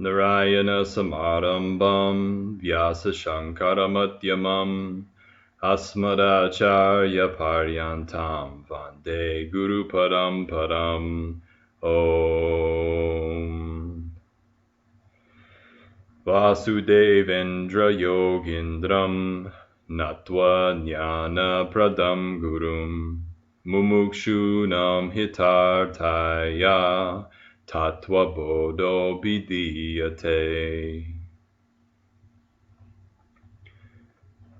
Narayana Samarambam Vyasa Shankaramadhyamam Asmadacharya Paryantam Vande Guru Paramparam Om Vasudevendra Yogindram Natva Jnana Pradam Gurum Mumukshunam Hitarthaya Tattva Bodha Vidiyate.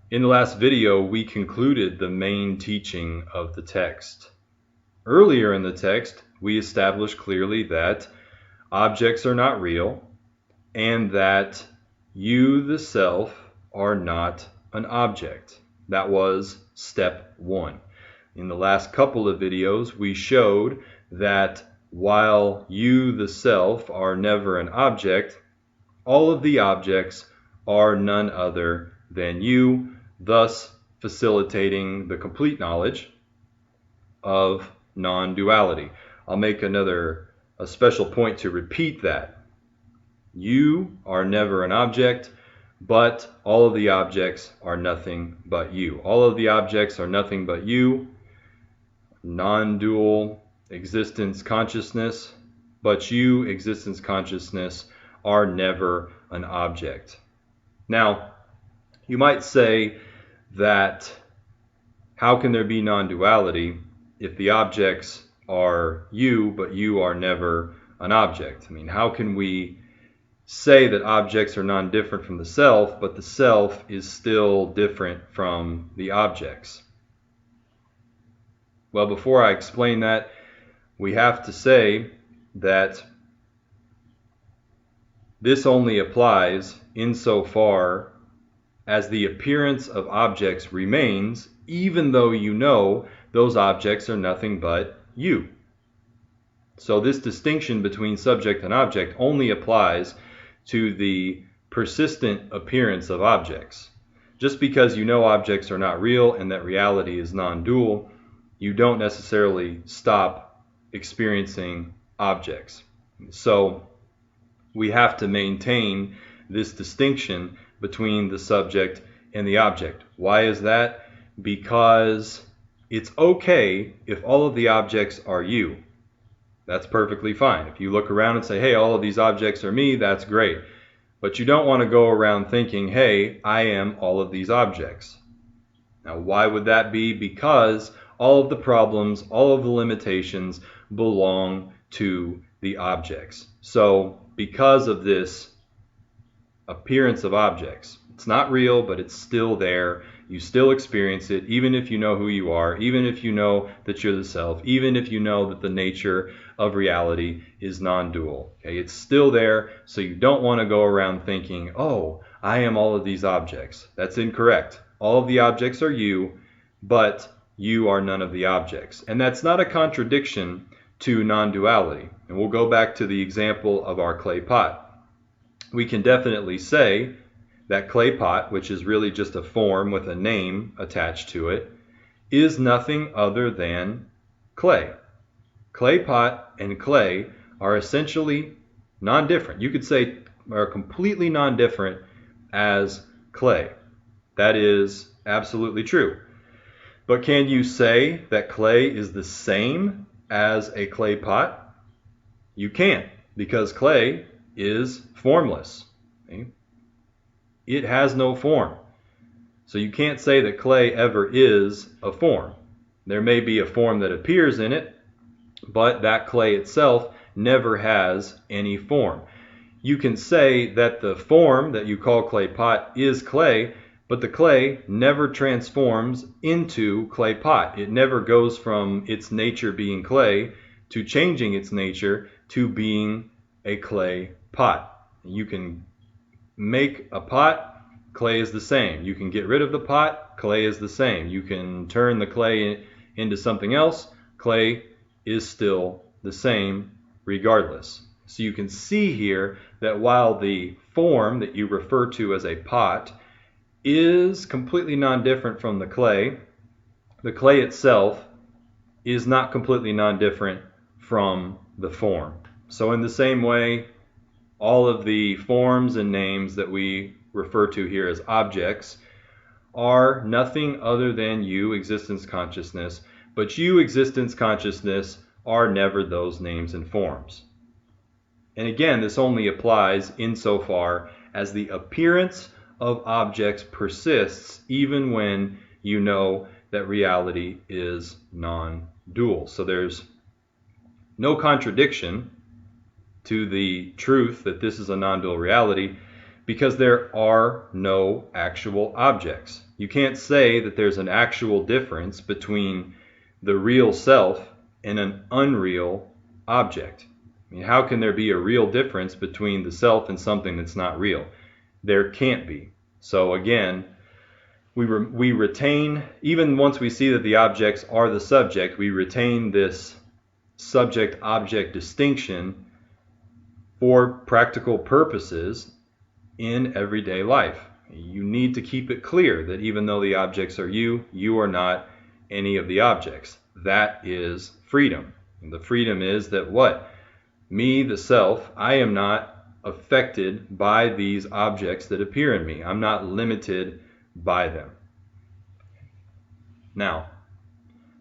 In the last video, we concluded the main teaching of the text. Earlier in the text, we established clearly that objects are not real and that you, the self, are not an object. That was step 1. In the last couple of videos, we showed that while you, the self, are never an object, all of the objects are none other than you, thus facilitating the complete knowledge of non-duality. I'll make a special point to repeat that. You are never an object, but all of the objects are nothing but you. All of the objects are nothing but you, non-dual existence consciousness, but you, existence consciousness, are never an object. Now, you might say that how can there be non-duality if the objects are you, but you are never an object? I mean, how can we say that objects are non-different from the self, but the self is still different from the objects? Well, before I explain that, we have to say that this only applies insofar as the appearance of objects remains, even though you know those objects are nothing but you. So this distinction between subject and object only applies to the persistent appearance of objects. Just because you know objects are not real and that reality is non-dual, you don't necessarily stop experiencing objects. So we have to maintain this distinction between the subject and the object. Why is that? Because it's okay if all of the objects are you. That's perfectly fine. If you look around and say, hey, all of these objects are me, that's great. But you don't want to go around thinking, hey, I am all of these objects. Now, why would that be? Because all of the problems, all of the limitations belong to the objects. So because of this appearance of objects, it's not real, but it's still there. You still experience it, even if you know who you are, even if you know that you're the self, even if you know that the nature of reality is non-dual. Okay, it's still there, so you don't want to go around thinking, oh, I am all of these objects. That's incorrect. All of the objects are you, but you are none of the objects. And that's not a contradiction to non-duality. And we'll go back to the example of our clay pot. We can definitely say that clay pot, which is really just a form with a name attached to it, is nothing other than clay. Clay pot and clay are essentially non-different. You could say are completely non-different as clay. That is absolutely true. But can you say that clay is the same as a clay pot? You can't, because clay is formless. Okay? It has no form. So you can't say that clay ever is a form. There may be a form that appears in it, but that clay itself never has any form. You can say that the form that you call clay pot is clay, but the clay never transforms into clay pot. It never goes from its nature being clay to changing its nature to being a clay pot. You can make a pot, clay is the same. You can get rid of the pot, clay is the same. You can turn the clay into something else, clay is still the same regardless. So you can see here that while the form that you refer to as a pot is completely non-different from the clay itself is not completely non-different from the form. So in the same way, All of the forms and names that we refer to here as objects are nothing other than you, existence consciousness, but you, existence consciousness, are never those names and forms. And again, this only applies insofar as the appearance of objects persists even when you know that reality is non-dual. So there's no contradiction to the truth that this is a non-dual reality because there are no actual objects. You can't say that there's an actual difference between the real self and an unreal object. I mean, how can there be a real difference between the self and something that's not real? There can't be. So again, we retain, even once we see that the objects are the subject, we retain this subject-object distinction for practical purposes in everyday life. You need to keep it clear that even though the objects are you, you are not any of the objects. That is freedom. And the freedom is that what? Me, the self, I am not affected by these objects that appear in me. I'm not limited by them. Now,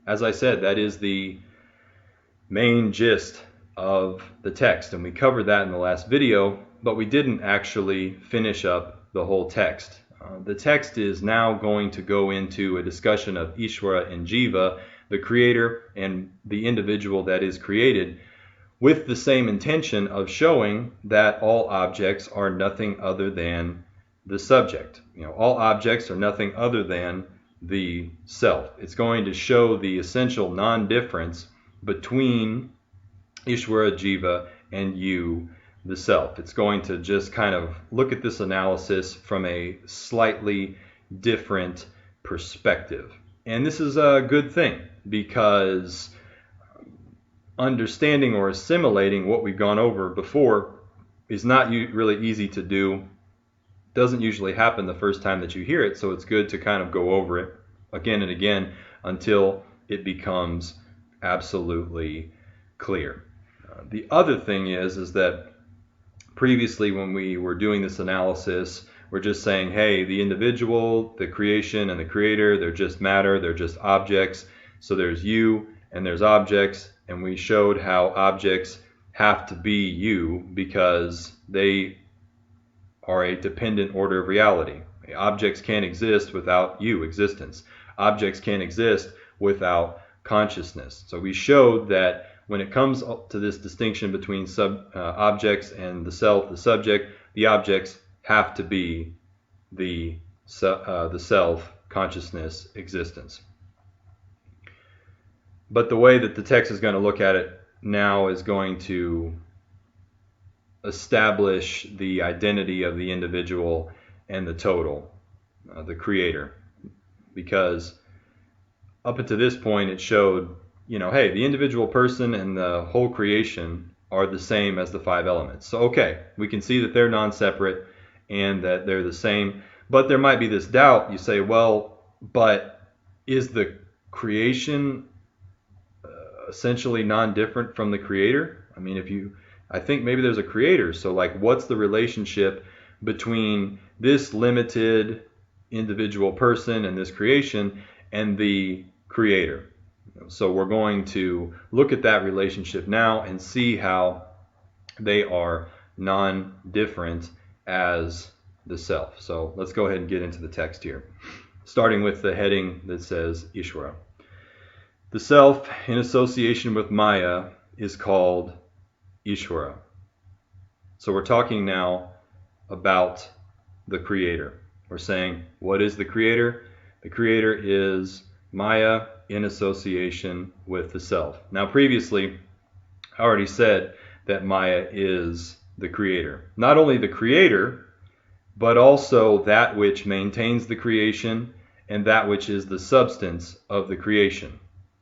as I said, that is the main gist of the text, and we covered that in the last video, but we didn't actually finish up the whole text. The text is now going to go into a discussion of Ishvara and Jiva, the creator and the individual that is created, with the same intention of showing that all objects are nothing other than the subject. All objects are nothing other than the self. It's going to show the essential non-difference between Isvara Jiva and you, the self. It's going to just kind of look at this analysis from a slightly different perspective. And this is a good thing because understanding or assimilating what we've gone over before is not really easy to do. Doesn't usually happen the first time that you hear it, so it's good to kind of go over it again and again until it becomes absolutely clear. The other thing is that previously when we were doing this analysis, we're just saying, hey, the individual, the creation, and the creator, they're just matter, they're just objects. So there's you and there's objects, and we showed how objects have to be you because they are a dependent order of reality. Objects can't exist without you, existence. Objects can't exist without consciousness. So we showed that when it comes to this distinction between objects and the self, the subject, the objects have to be the self, consciousness, existence. But the way that the text is going to look at it now is going to establish the identity of the individual and the total, the creator. Because up until this point it showed, hey, the individual person and the whole creation are the same as the five elements. So okay, we can see that they're non-separate and that they're the same, but there might be this doubt. You say, well, but is the creation essentially non-different from the creator? I mean, I think maybe there's a creator, so like what's the relationship between this limited individual person and this creation and the creator? So we're going to look at that relationship now and see how they are non-different as the self. So let's go ahead and get into the text here, starting with the heading that says Ishwara. The self in association with Maya is called Ishwara. So we're talking now about the creator. We're saying, what is the creator? The creator is Maya in association with the self. Now previously, I already said that Maya is the creator. Not only the creator, but also that which maintains the creation and that which is the substance of the creation.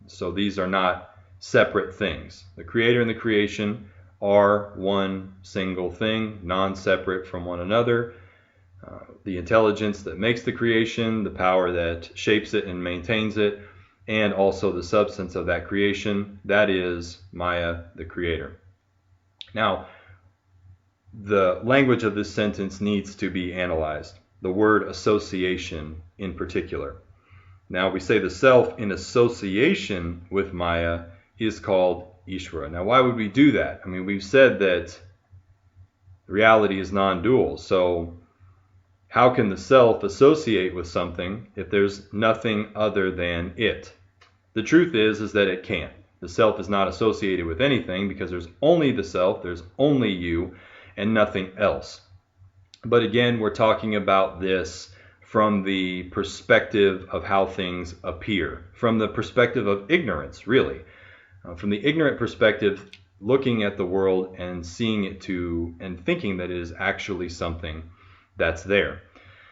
So these are not separate things. The creator and the creation are one single thing, non-separate from one another. The intelligence that makes the creation, the power that shapes it and maintains it, and also the substance of that creation, that is Maya, the creator. Now, the language of this sentence needs to be analyzed. The word association in particular. Now we say the self in association with Maya is called Ishwara. Now why would we do that? I mean, we've said that reality is non-dual. So how can the self associate with something if there's nothing other than it? The truth is that it can't. The self is not associated with anything because there's only the self, there's only you, and nothing else. But again, we're talking about this from the perspective of how things appear, from the perspective of ignorance, really. From the ignorant perspective, looking at the world and seeing it and thinking that it is actually something that's there.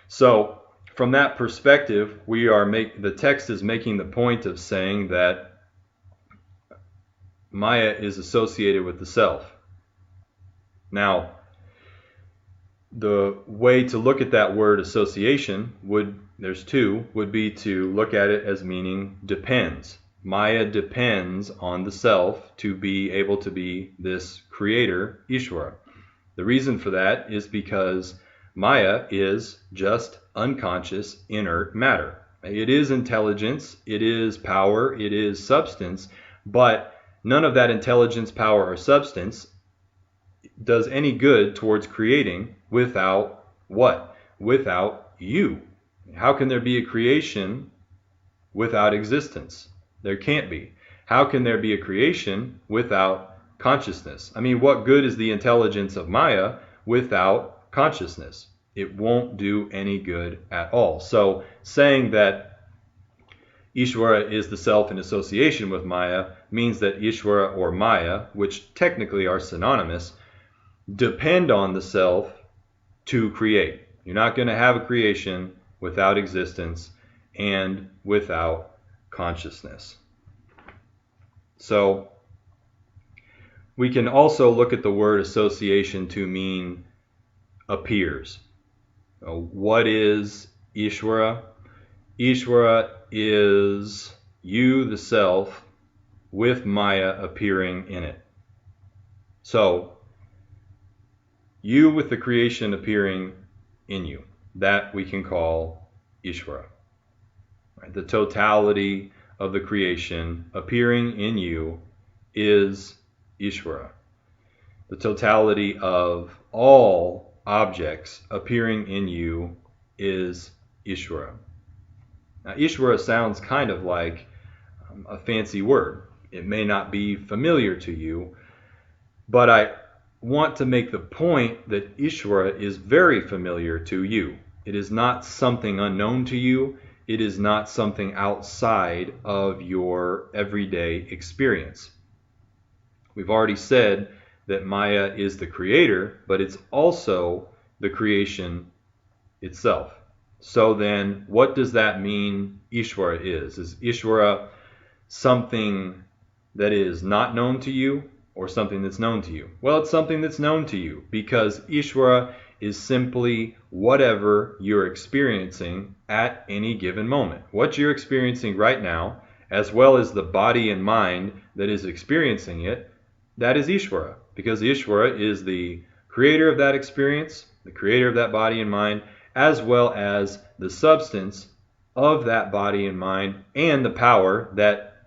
So from that perspective, the text is making the point of saying that Maya is associated with the self. Now, the way to look at that word association there's two, would be to look at it as meaning depends. Maya depends on the self to be able to be this creator, Ishwara. The reason for that is because Maya is just unconscious, inert matter. It is intelligence, it is power, it is substance, but none of that intelligence, power, or substance does any good towards creating without what? Without you. How can there be a creation without existence? There can't be. How can there be a creation without consciousness? I mean, what good is the intelligence of Maya without consciousness? It won't do any good at all. So saying that Ishwara is the self in association with Maya means that Ishwara or Maya, which technically are synonymous, depend on the self to create. You're not going to have a creation without existence and without consciousness. So we can also look at the word association to mean appears. What is Ishwara? Ishwara is you, the self, with Maya appearing in it. So you with the creation appearing in you, that we can call Ishwara. Right? The totality of the creation appearing in you is Ishwara. The totality of all objects appearing in you is Ishwara. Now, Ishwara sounds kind of like a fancy word. It may not be familiar to you, but I want to make the point that Ishwara is very familiar to you. It is not something unknown to you. It is not something outside of your everyday experience. We've already said that Maya is the creator, but it's also the creation itself. So then, what does that mean Ishwara is? Is Ishwara something that is not known to you or something that's known to you? Well, it's something that's known to you because Ishwara is simply whatever you're experiencing at any given moment. What you're experiencing right now, as well as the body and mind that is experiencing it, that is Ishwara, because Ishwara is the creator of that experience, the creator of that body and mind, as well as the substance of that body and mind and the power that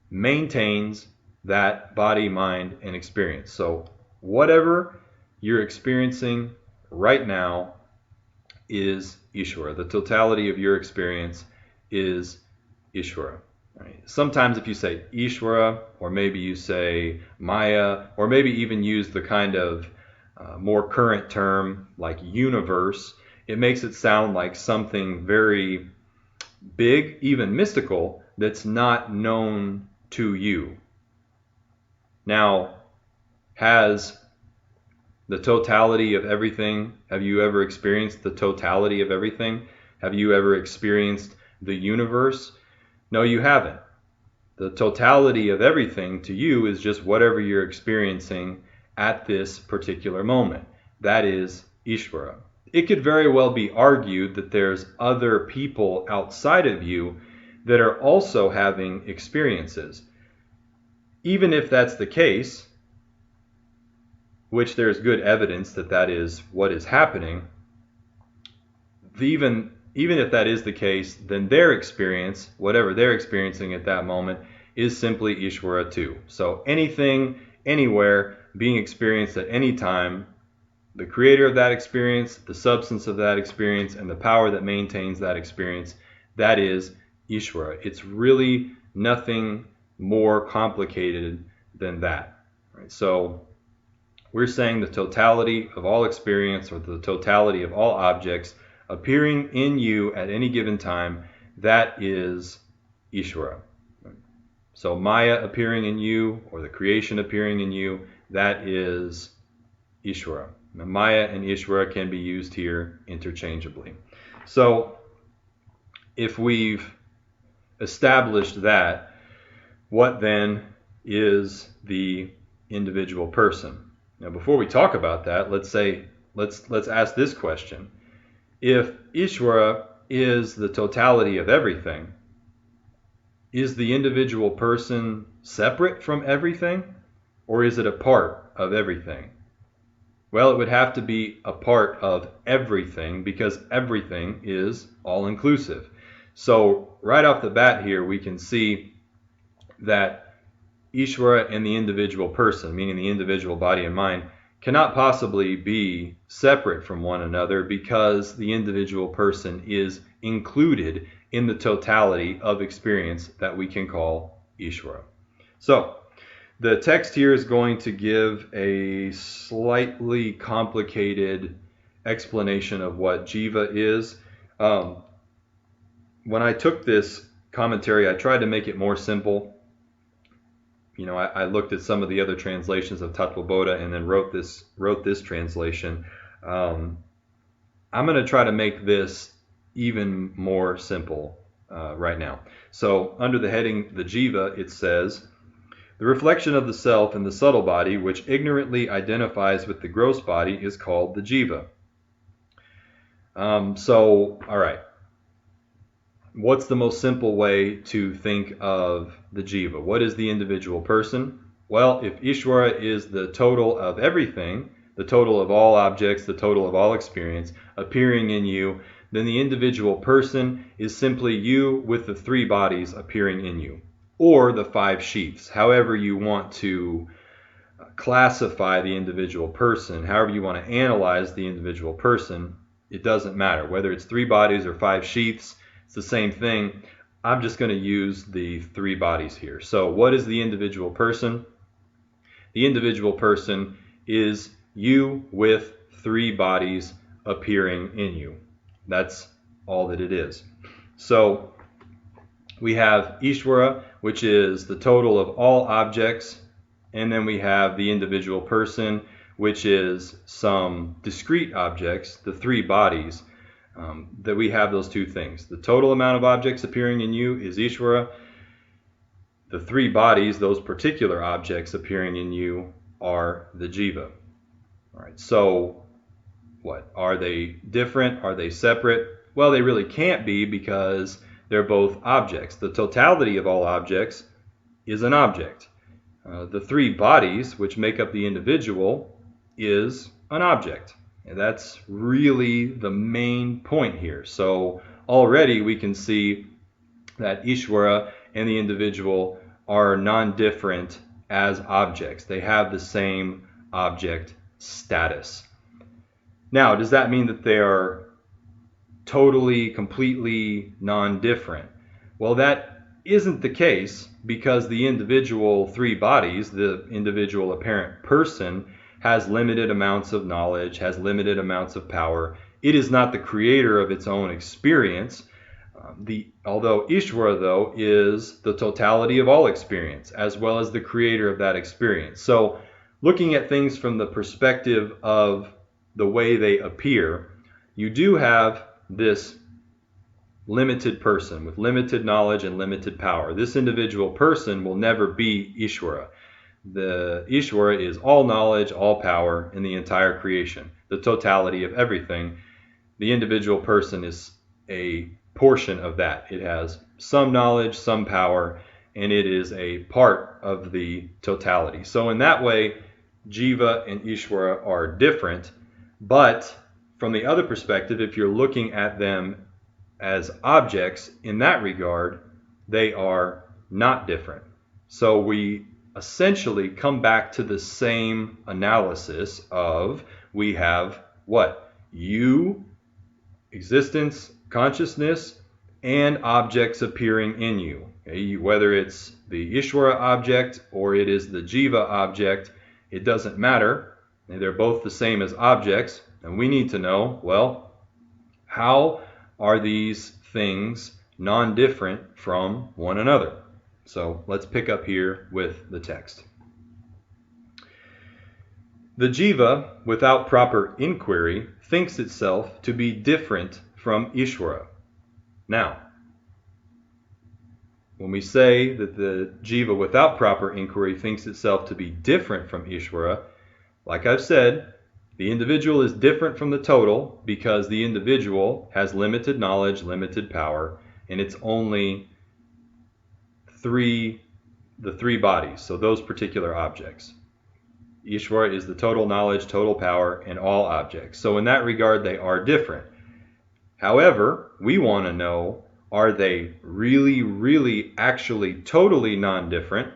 maintains that body, mind, and experience. So whatever you're experiencing right now is Ishwara. The totality of your experience is Ishwara. Right? Sometimes if you say Ishwara, or maybe you say Maya, or maybe even use the kind of more current term like universe, it makes it sound like something very big, even mystical, that's not known to you. Now, has the totality of everything, have you ever experienced the totality of everything? Have you ever experienced the universe? No, you haven't. The totality of everything to you is just whatever you're experiencing at this particular moment. That is Ishwara. It could very well be argued that there's other people outside of you that are also having experiences. Even if that's the case, which there's good evidence that that is what is happening, even if that is the case, then their experience, whatever they're experiencing at that moment, is simply Ishwara too. So anything, anywhere, being experienced at any time, the creator of that experience, the substance of that experience, and the power that maintains that experience, that is Ishwara. It's really nothing more complicated than that. Right? So we're saying the totality of all experience, or the totality of all objects appearing in you at any given time, that is Ishwara. So Maya appearing in you, or the creation appearing in you, that is Ishwara. Now, Maya and Ishwara can be used here interchangeably. So if we've established that, what then is the individual person? Now, before we talk about that, let's ask this question. If Ishwara is the totality of everything, is the individual person separate from everything, or is it a part of everything? Well, it would have to be a part of everything, because everything is all-inclusive. So right off the bat here, we can see that Ishwara and the individual person, meaning the individual body and mind, cannot possibly be separate from one another, because the individual person is included in the totality of experience that we can call Ishwara. So the text here is going to give a slightly complicated explanation of what Jiva is. When I took this commentary, I tried to make it more simple. You know, I looked at some of the other translations of Tattva Bodha and then wrote this translation. I'm going to try to make this even more simple right now. So under the heading, the Jiva, it says, the reflection of the self in the subtle body, which ignorantly identifies with the gross body, is called the Jiva. All right. What's the most simple way to think of the Jiva? What is the individual person? Well, if Ishwara is the total of everything, the total of all objects, the total of all experience appearing in you, then the individual person is simply you with the three bodies appearing in you, or the five sheaths, however you want to classify the individual person, however you want to analyze the individual person, it doesn't matter. Whether it's three bodies or five sheaths, it's the same thing. I'm just going to use the three bodies here. So what is the individual person? The individual person is you with three bodies appearing in you. That's all that it is. So we have Ishwara, which is the total of all objects, and then we have the individual person, which is some discrete objects, the three bodies. That we have those two things. The total amount of objects appearing in you is Ishwara. The three bodies, those particular objects appearing in you, are the Jiva. All right, so what? Are they different? Are they separate? Well, they really can't be, because they're both objects. The totality of all objects is an object. The three bodies, which make up the individual, is an object. And that's really the main point here. So already we can see that Ishwara and the individual are non-different as objects. They have the same object status. Now, does that mean that they are totally, completely non-different? Well, that isn't the case, because the individual three bodies, the individual apparent person, has limited amounts of knowledge, has limited amounts of power. It is not the creator of its own experience. Although Ishwara, though, is the totality of all experience, as well as the creator of that experience. So looking at things from the perspective of the way they appear, you do have this limited person with limited knowledge and limited power. This individual person will never be Ishwara. The Ishwara is all knowledge, all power in the entire creation, the totality of everything. The individual person is a portion of that. It has some knowledge, some power, and it is a part of the totality. So in that way, Jiva and Ishwara are different, but from the other perspective, if you're looking at them as objects in that regard, they are not different. So we essentially come back to the same analysis of we have what? You, existence, consciousness, and objects appearing in you. Okay? Whether it's the Ishwara object or it is the Jiva object, it doesn't matter. They're both the same as objects, and we need to know, well, how are these things non-different from one another? So let's pick up here with the text. The Jiva, without proper inquiry, thinks itself to be different from Ishwara. Now, when we say that the Jiva without proper inquiry thinks itself to be different from Ishwara, like I've said, the individual is different from the total because the individual has limited knowledge, limited power, and it's only the three bodies, so those particular objects. Ishwara is the total knowledge, total power, and all objects. So in that regard, they are different. However, we want to know, are they really, really, actually, totally non-different?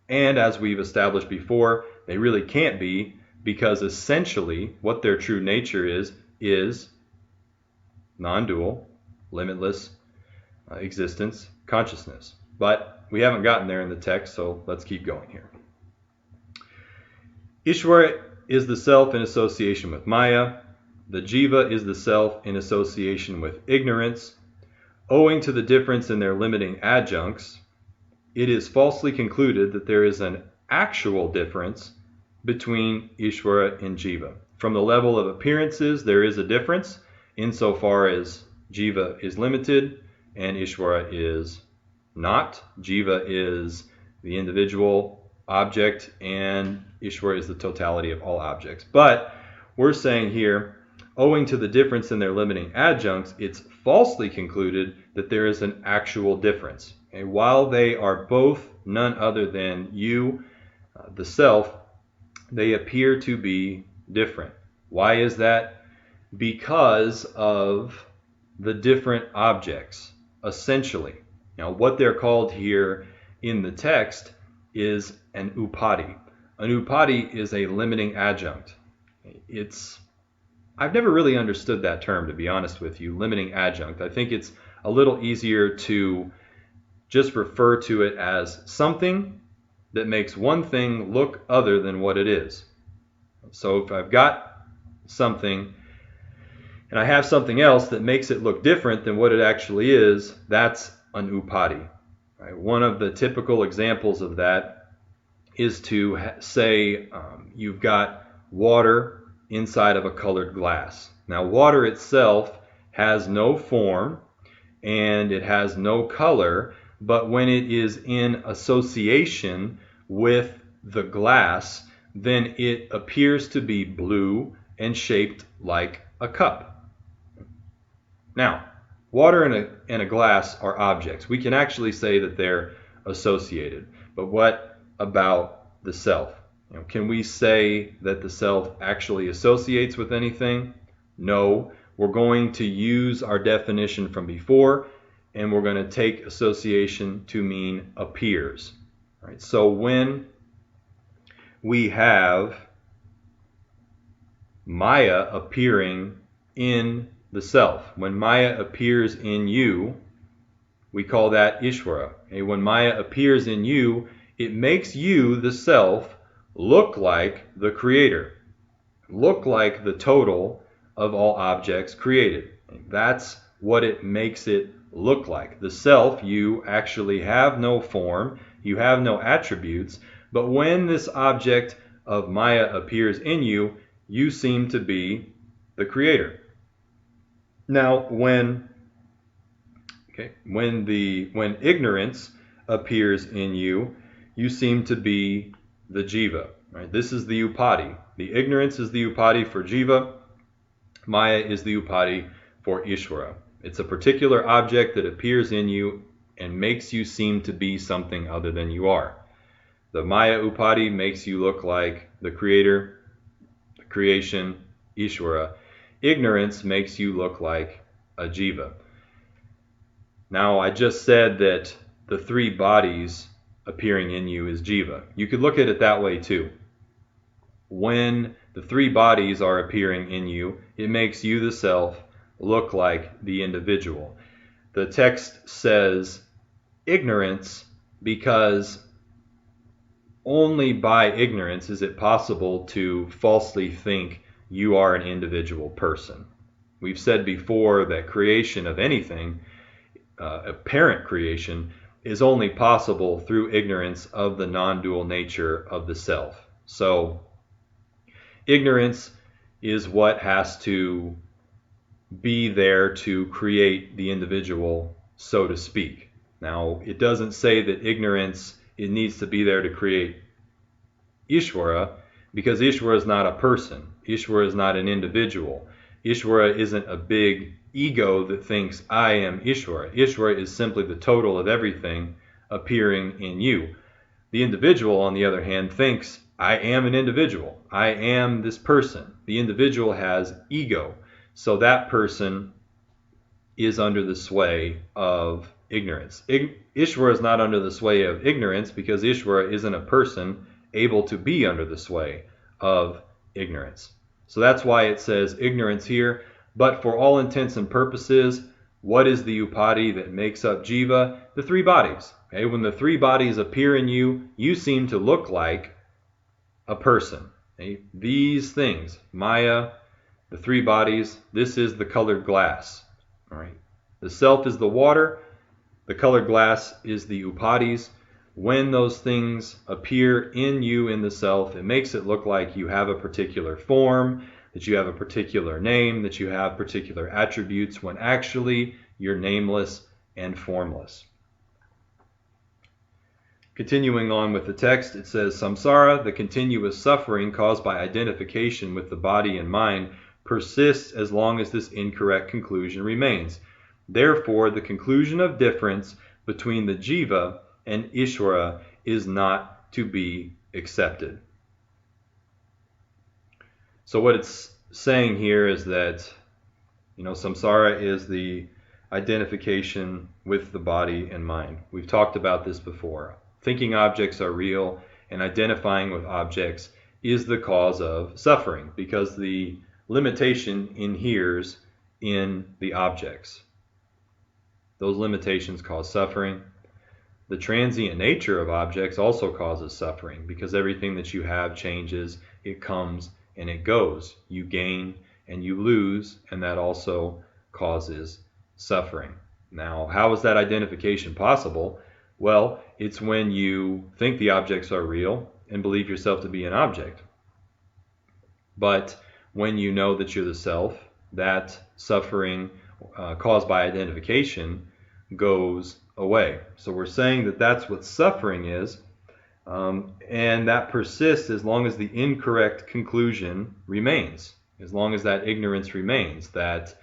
And as we've established before, they really can't be, because essentially what their true nature is non-dual, limitless existence, consciousness. But we haven't gotten there in the text, so let's keep going here. Ishwara is the self in association with Maya. The Jiva is the self in association with ignorance. Owing to the difference in their limiting adjuncts, it is falsely concluded that there is an actual difference between Ishwara and Jiva. From the level of appearances, there is a difference insofar as Jiva is limited and Ishwara is not. Jiva is the individual object and Ishwara is the totality of all objects. But we're saying here, owing to the difference in their limiting adjuncts, it's falsely concluded that there is an actual difference. Okay? While they are both none other than you, the self, they appear to be different. Why is that? Because of the different objects, essentially. Now, what they're called here in the text is an upadi. An upadi is a limiting adjunct. I've never really understood that term, to be honest with you, limiting adjunct. I think it's a little easier to just refer to it as something that makes one thing look other than what it is. So if I've got something and I have something else that makes it look different than what it actually is, that's an upadi. Right? One of the typical examples of that is to say you've got water inside of a colored glass. Now, water itself has no form and it has no color, but when it is in association with the glass, then it appears to be blue and shaped like a cup. Now, water and a glass are objects. We can actually say that they're associated. But what about the self? Can we say that the self actually associates with anything? No. We're going to use our definition from before, and we're going to take association to mean appears. All right, so when we have Maya appearing in the self, when Maya appears in you, we call that Ishwara. Okay? When Maya appears in you, it makes you, the self, look like the creator, look like the total of all objects created. That's what it makes it look like. The self, you actually have no form, you have no attributes, but when this object of Maya appears in you, you seem to be the creator. Now, when ignorance appears in you, you seem to be the Jiva. Right? This is the upadi. The ignorance is the upadi for Jiva. Maya is the upadi for Ishwara. It's a particular object that appears in you and makes you seem to be something other than you are. The Maya Upadhi makes you look like the creator, the creation, Ishwara. Ignorance makes you look like a jiva. Now, I just said that the three bodies appearing in you is jiva. You could look at it that way too. When the three bodies are appearing in you, it makes you, the self, look like the individual. The text says ignorance because only by ignorance is it possible to falsely think you are an individual person. We've said before that creation of anything, apparent creation, is only possible through ignorance of the non-dual nature of the self. So ignorance is what has to be there to create the individual, so to speak. Now, it doesn't say that ignorance, it needs to be there to create Ishwara, because Ishwara is not a person. Ishwara is not an individual. Ishwara isn't a big ego that thinks, I am Ishwara. Ishwara is simply the total of everything appearing in you. The individual, on the other hand, thinks, I am an individual. I am this person. The individual has ego. So that person is under the sway of ignorance. Ishwara is not under the sway of ignorance because Ishwara isn't a person able to be under the sway of ignorance. So that's why it says ignorance here. But for all intents and purposes, what is the upadhi that makes up jiva? The three bodies. Okay? When the three bodies appear in you, you seem to look like a person. Okay? These things, Maya, the three bodies, this is the colored glass. All right. The self is the water. The colored glass is the upadhis. When those things appear in you, in the self, it makes it look like you have a particular form, that you have a particular name, that you have particular attributes, when actually you're nameless and formless. Continuing on with the text, it says, Samsara, the continuous suffering caused by identification with the body and mind, persists as long as this incorrect conclusion remains. Therefore, the conclusion of difference between the jiva and Ishwara is not to be accepted. So what it's saying here is that, samsara is the identification with the body and mind. We've talked about this before. Thinking objects are real and identifying with objects is the cause of suffering because the limitation inheres in the objects. Those limitations cause suffering. The transient nature of objects also causes suffering because everything that you have changes, it comes and it goes. You gain and you lose, and that also causes suffering. Now, how is that identification possible? Well, it's when you think the objects are real and believe yourself to be an object. But when you know that you're the self, that suffering caused by identification goes away. So we're saying that that's what suffering is, and that persists as long as the incorrect conclusion remains, as long as that ignorance remains, that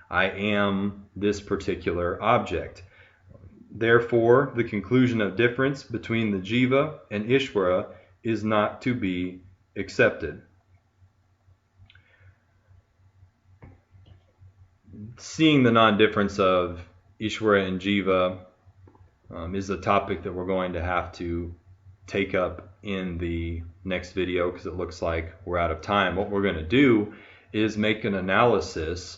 I am this particular object. Therefore, the conclusion of difference between the jiva and Ishwara is not to be accepted. Seeing the non-difference of Ishwara and jiva is a topic that we're going to have to take up in the next video because it looks like we're out of time. What we're going to do is make an analysis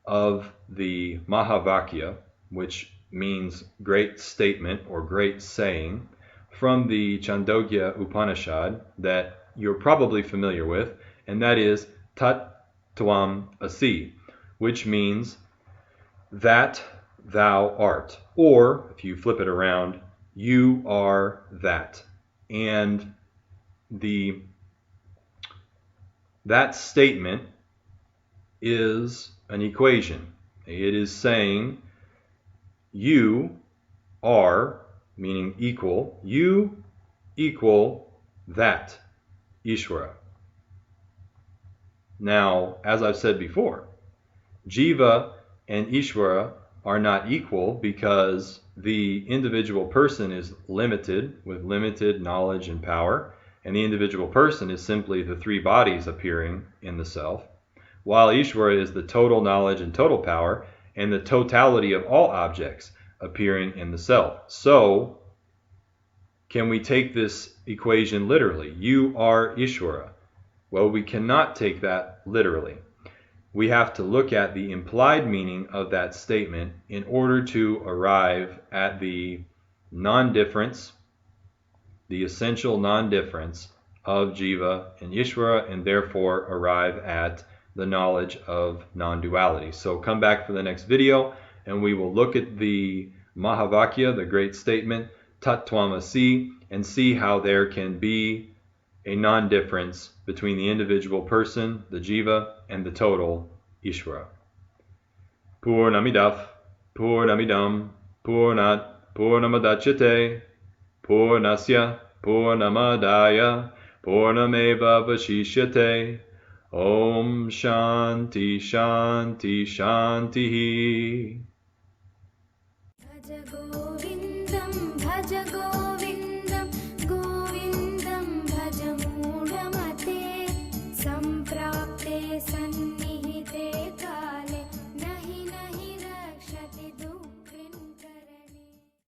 of the Mahavakya, which means great statement or great saying, from the Chandogya Upanishad that you're probably familiar with, and that is Tat Tvam Asi, which means that thou art, or if you flip it around, you are that. And that statement is an equation. It is saying you are, meaning equal, you equal that, Ishwara. Now, as I've said before, Jiva and Ishwara are not equal because the individual person is limited with limited knowledge and power, and the individual person is simply the three bodies appearing in the self, while Ishwara is the total knowledge and total power and the totality of all objects appearing in the self. So, can we take this equation literally? You are Ishwara. Well, we cannot take that literally. We have to look at the implied meaning of that statement in order to arrive at the non-difference, the essential non-difference of Jiva and Ishwara, and therefore arrive at the knowledge of non-duality. So come back for the next video, and we will look at the Mahavakya, the great statement, Tattvamasi, and see how there can be a non-difference between the individual person, the Jiva, and the total, Ishwara. Purnamidaf, Purnamidam, Purnat, Purnamadachyate, Purnasya, Purnamadaya, Purnameva Vashishyate. Om Shanti Shanti Shanti. Bhaja Govindam, Bhaja Govindam.